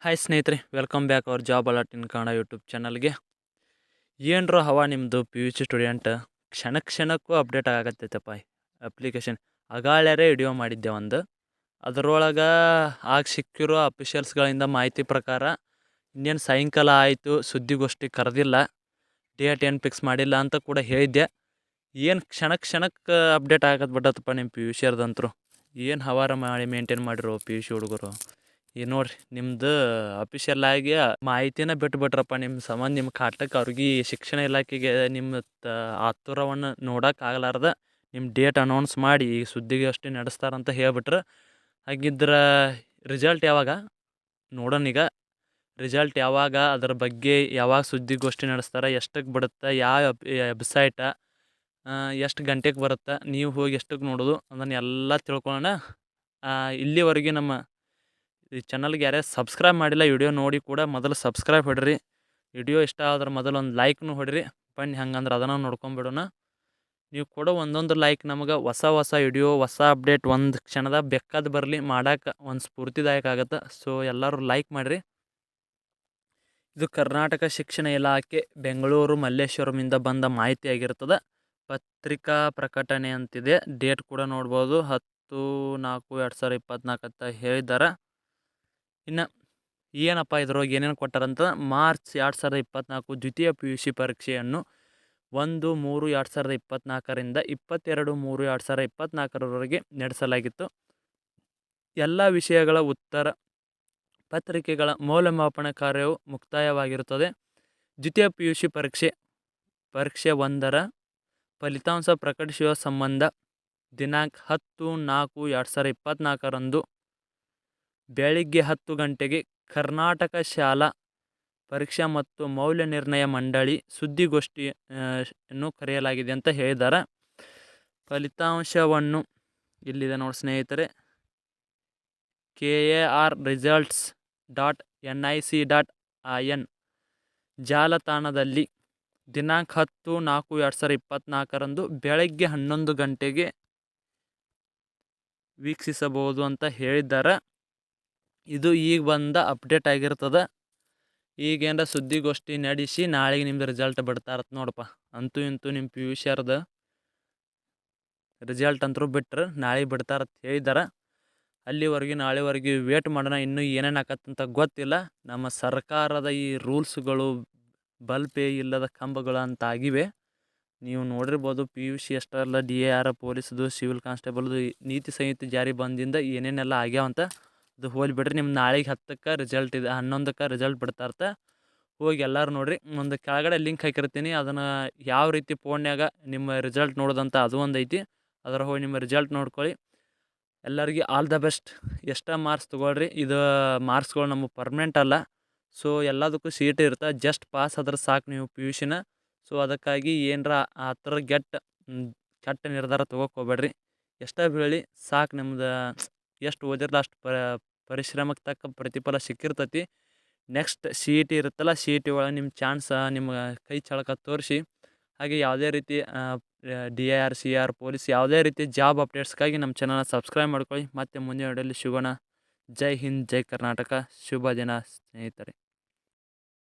Hi ಸ್ನೇಹಿತರೆ, welcome back our job alert in Kannada YouTube ಚಾನಲ್ಗೆ. ಏನರ ಹವಾ ನಿಮ್ಮದು ಪಿ ಯು ಸಿ ಸ್ಟೂಡೆಂಟ್ ಕ್ಷಣಕ್ಕೂ ಅಪ್ಡೇಟ್ ಆಗತ್ತೈತಪ್ಪ ಅಪ್ಲಿಕೇಶನ್. ಅಗಾಳ್ಯಾರೇ ವಿಡಿಯೋ ಮಾಡಿದ್ದೆ ಒಂದು. ಅದರೊಳಗೆ ಆಗ ಸಿಕ್ಕಿರೋ ಅಫಿಷಿಯಲ್ಸ್ಗಳಿಂದ ಮಾಹಿತಿ ಪ್ರಕಾರ ಇನ್ನೇನು ಸಾಯಂಕಾಲ ಆಯಿತು, ಸುದ್ದಿಗೋಷ್ಠಿ ಕರೆದಿಲ್ಲ, ಡೇಟ್ ಏನು ಫಿಕ್ಸ್ ಮಾಡಿಲ್ಲ ಅಂತ ಕೂಡ ಹೇಳಿದ್ದೆ. ಏನು ಕ್ಷಣಕ್ಕೆ ಅಪ್ಡೇಟ್ ಆಗತ್ತೆ ಬಿಟ್ಟತ್ತಪ್ಪ ನಿಮ್ಮ ಪಿ ಯು ಸಿ ಅವ್ರದಂತರು. ಏನು ಹವಾರ ಮಾಡಿ ಮೇಂಟೈನ್ ಮಾಡಿರೋ ಪಿ ಯು ಸಿ ಹುಡುಗರು. ಈಗ ನೋಡ್ರಿ, ನಿಮ್ದು ಅಫಿಷಿಯಲ್ ಆಗಿ ಮಾಹಿತಿನ ಬಿಟ್ಬಿಟ್ರಪ್ಪ. ನಿಮ್ಮ ಸಂಬಂಧ ನಿಮ್ಮ ಕಾಟಕ್ಕೆ ಅವ್ರಿಗೆ ಶಿಕ್ಷಣ ಇಲಾಖೆಗೆ ನಿಮ್ಮ ಆತುರವನ್ನು ನೋಡೋಕ್ಕಾಗಲಾರ್ದ ನಿಮ್ಮ ಡೇಟ್ ಅನೌನ್ಸ್ ಮಾಡಿ ಈ ಸುದ್ದಿಗೋಷ್ಠಿ ನಡೆಸ್ತಾರಂತ ಹೇಳ್ಬಿಟ್ರೆ. ಹಾಗಿದ್ರೆ ರಿಸಲ್ಟ್ ಯಾವಾಗ ನೋಡೋಣ. ಈಗ ರಿಸಲ್ಟ್ ಯಾವಾಗ, ಅದ್ರ ಬಗ್ಗೆ ಯಾವಾಗ ಸುದ್ದಿಗೋಷ್ಠಿ ನಡೆಸ್ತಾರೆ, ಎಷ್ಟಕ್ಕೆ ಬಿಡುತ್ತೆ, ಯಾವ ವೆಬ್ಸೈಟ, ಎಷ್ಟು ಗಂಟೆಗೆ ಬರುತ್ತೆ, ನೀವು ಹೋಗಿ ಎಷ್ಟಕ್ಕೆ ನೋಡೋದು, ಅದನ್ನು ಎಲ್ಲ ತಿಳ್ಕೊಳ್ಳೋಣ. ಇಲ್ಲಿವರೆಗೆ ನಮ್ಮ ಈ ಚಾನಲ್ಗೆ ಯಾರೇ ಸಬ್ಸ್ಕ್ರೈಬ್ ಮಾಡಿಲ್ಲ, ವಿಡಿಯೋ ನೋಡಿ ಕೂಡ ಮೊದಲು ಸಬ್ಸ್ಕ್ರೈಬ್ ಹೊಡ್ರಿ. ವಿಡಿಯೋ ಇಷ್ಟ ಆದ್ರೆ ಮೊದಲು ಒಂದು ಲೈಕ್ನು ಹೊಡ್ರಿ. ಬನ್ನಿ ಹಂಗಂದ್ರೆ ಅದನ್ನು ನೋಡ್ಕೊಂಬಿಡೋಣ. ನೀವು ಕೊಡೋ ಒಂದೊಂದು ಲೈಕ್ ನಮಗೆ ಹೊಸ ವಿಡಿಯೋ, ಹೊಸ ಅಪ್ಡೇಟ್ ಒಂದು ಕ್ಷಣದ ಬೇಕಾದ ಬರಲಿ ಮಾಡೋಕೆ ಒಂದು ಸ್ಫೂರ್ತಿದಾಯಕ ಆಗುತ್ತೆ. ಸೊ ಎಲ್ಲರೂ ಲೈಕ್ ಮಾಡಿರಿ. ಇದು ಕರ್ನಾಟಕ ಶಿಕ್ಷಣ ಇಲಾಖೆ ಬೆಂಗಳೂರು ಮಲ್ಲೇಶ್ವರಮಿಂದ ಬಂದ ಮಾಹಿತಿ ಆಗಿರ್ತದೆ. ಪತ್ರಿಕಾ ಪ್ರಕಟಣೆ ಅಂತಿದೆ. ಡೇಟ್ ಕೂಡ ನೋಡ್ಬೋದು, 10/4/2024 ಅಂತ ಹೇಳಿದ್ದಾರೆ. ಇನ್ನು ಏನಪ್ಪ ಇದ್ರೊಳಗೆ ಏನೇನು ಕೊಟ್ಟಾರಂತ, ಮಾರ್ಚ್ 2024 ದ್ವಿತೀಯ ಪಿ ಯು ಸಿ ಪರೀಕ್ಷೆಯನ್ನು 1/3/2024ರಿಂದ 22/3/2024 ನಡೆಸಲಾಗಿತ್ತು. ಎಲ್ಲ ವಿಷಯಗಳ ಉತ್ತರ ಪತ್ರಿಕೆಗಳ ಮೌಲ್ಯಮಾಪನ ಕಾರ್ಯವು ಮುಕ್ತಾಯವಾಗಿರುತ್ತದೆ. ದ್ವಿತೀಯ ಪಿ ಯು ಸಿ ಪರೀಕ್ಷೆ 1ರ ಫಲಿತಾಂಶ ಪ್ರಕಟಿಸುವ ಸಂಬಂಧ ದಿನಾಂಕ 10/4/2024 ಬೆಳಿಗ್ಗೆ 10 ಗಂಟೆಗೆ ಕರ್ನಾಟಕ ಶಾಲಾ ಪರೀಕ್ಷಾ ಮತ್ತು ಮೌಲ್ಯ ನಿರ್ಣಯ ಮಂಡಳಿ ಸುದ್ದಿಗೋಷ್ಠಿಯನ್ನು ಕರೆಯಲಾಗಿದೆ ಅಂತ ಹೇಳಿದ್ದಾರೆ. ಫಲಿತಾಂಶವನ್ನು ಇಲ್ಲಿದೆ ನೋಡಿ ಸ್ನೇಹಿತರೆ, KARResults.nic.in ಜಾಲತಾಣದಲ್ಲಿ ದಿನಾಂಕ 10/4/2024 ಬೆಳಗ್ಗೆ 11 ಗಂಟೆಗೆ ವೀಕ್ಷಿಸಬಹುದು ಅಂತ ಹೇಳಿದ್ದಾರೆ. ಇದು ಈಗ ಬಂದ ಅಪ್ಡೇಟ್ ಆಗಿರ್ತದೆ. ಈಗೇನಾರ ಸುದ್ದಿಗೋಷ್ಠಿ ನಡೆಸಿ ನಾಳೆಗೆ ನಿಮ್ದು ರಿಸಲ್ಟ್ ಬಿಡ್ತಾ ಇರತ್ತೆ ನೋಡಪ್ಪ. ಅಂತೂ ಇಂತೂ ನಿಮ್ಮ ಪಿ ಯು ಸಿ ಅವ್ರದ್ದು ರಿಸಲ್ಟ್ ಅಂತರೂ ಬಿಟ್ಟರೆ ನಾಳೆಗೆ ಬಿಡ್ತಾ ಇರತ್ತೆ ಹೇಳಿದ್ದಾರೆ. ನಾಳೆವರೆಗೆ ವೇಟ್ ಮಾಡೋಣ. ಇನ್ನೂ ಏನೇನು ಆಕತ್ತಂತ ಗೊತ್ತಿಲ್ಲ. ನಮ್ಮ ಸರ್ಕಾರದ ಈ ರೂಲ್ಸ್ಗಳು ಬಲ್ಪೇ ಇಲ್ಲದ ಕಂಬಗಳು ಅಂತ ಆಗಿವೆ. ನೀವು ನೋಡಿರ್ಬೋದು, ಪಿ ಯು ಸಿ ಅಷ್ಟಲ್ಲ, DAR, ಪೊಲೀಸ್ದು, ಸಿವಿಲ್ ಕಾನ್ಸ್ಟೇಬಲ್ದು ನೀತಿ ಸಂಹಿತೆ ಜಾರಿ ಬಂದಿಂದ ಏನೇನೆಲ್ಲ ಆಗ್ಯಾವಂತ ಅದು ಹೋಲಿ ಬಿಡ್ರಿ. ನಿಮ್ಮ ನಾಳೆಗೆ 10ಕ್ಕೆ ರಿಸಲ್ಟ್ ಇದೆ, 11ಕ್ಕೆ ರಿಸಲ್ಟ್ ಬಿಡ್ತಾ ಇರ್ತೆ. ಹೋಗಿ ಎಲ್ಲರೂ ನೋಡಿರಿ. ಒಂದು ಕೆಳಗಡೆ ಲಿಂಕ್ ಹಾಕಿರ್ತೀನಿ, ಅದನ್ನು ಯಾವ ರೀತಿ ಫೋನ್ಯಾಗ ನಿಮ್ಮ ರಿಸಲ್ಟ್ ನೋಡೋದಂತ ಅದು ಒಂದು ಐತಿ. ಅದರ ಹೋಗಿ ನಿಮ್ಮ ರಿಸಲ್ಟ್ ನೋಡ್ಕೊಳ್ಳಿ. ಎಲ್ಲರಿಗೆ ಆಲ್ ದ ಬೆಸ್ಟ್. ಎಷ್ಟೇ ಮಾರ್ಕ್ಸ್ ತೊಗೊಳ್ರಿ, ಇದು ಮಾರ್ಕ್ಸ್ಗಳು ನಮಗೆ ಪರ್ಮನೆಂಟ್ ಅಲ್ಲ. ಸೊ ಎಲ್ಲದಕ್ಕೂ ಸೀಟ್ ಇರುತ್ತೆ. ಜಸ್ಟ್ ಪಾಸ್ ಆದ್ರೆ ಸಾಕು ನೀವು ಪಿ ಯು ಸಿನ. ಸೊ ಅದಕ್ಕಾಗಿ ಏನರ ಆ ಥರ ಕೆಟ್ಟ ನಿರ್ಧಾರ ತೊಗೋಕ್ಕೆ ಹೋಗ್ಬೇಡ್ರಿ. ಎಷ್ಟೇ ಬೀಳಲಿ ಸಾಕು, ನಿಮ್ದು ಎಷ್ಟು ಓದಿರಲ್ಲ ಅಷ್ಟು ಪರಿಶ್ರಮಕ್ಕೆ ತಕ್ಕ ಪ್ರತಿಫಲ ಸಿಕ್ಕಿರ್ತೈತಿ. ನೆಕ್ಸ್ಟ್ CET ಇರುತ್ತಲ್ಲ, CET ಒಳಗೆ ನಿಮ್ಮ ಚಾನ್ಸ್ ನಿಮ್ಮ ಕೈ ಚಳಕ ತೋರಿಸಿ. ಹಾಗೆ ಯಾವುದೇ ರೀತಿ DAR, CR, ಪೊಲೀಸ್ ಯಾವುದೇ ರೀತಿ ಜಾಬ್ ಅಪ್ಡೇಟ್ಸ್ಗಾಗಿ ನಮ್ಮ ಚಾನಲ್ನ ಸಬ್ಸ್ಕ್ರೈಬ್ ಮಾಡ್ಕೊಳ್ಳಿ. ಮತ್ತು ಮುಂದಿನ ವಿಡಿಯೋಲಿ ಸಿಗೋಣ. ಜೈ ಹಿಂದ್, ಜೈ ಕರ್ನಾಟಕ. ಶುಭ ದಿನ ಸ್ನೇಹಿತರೆ.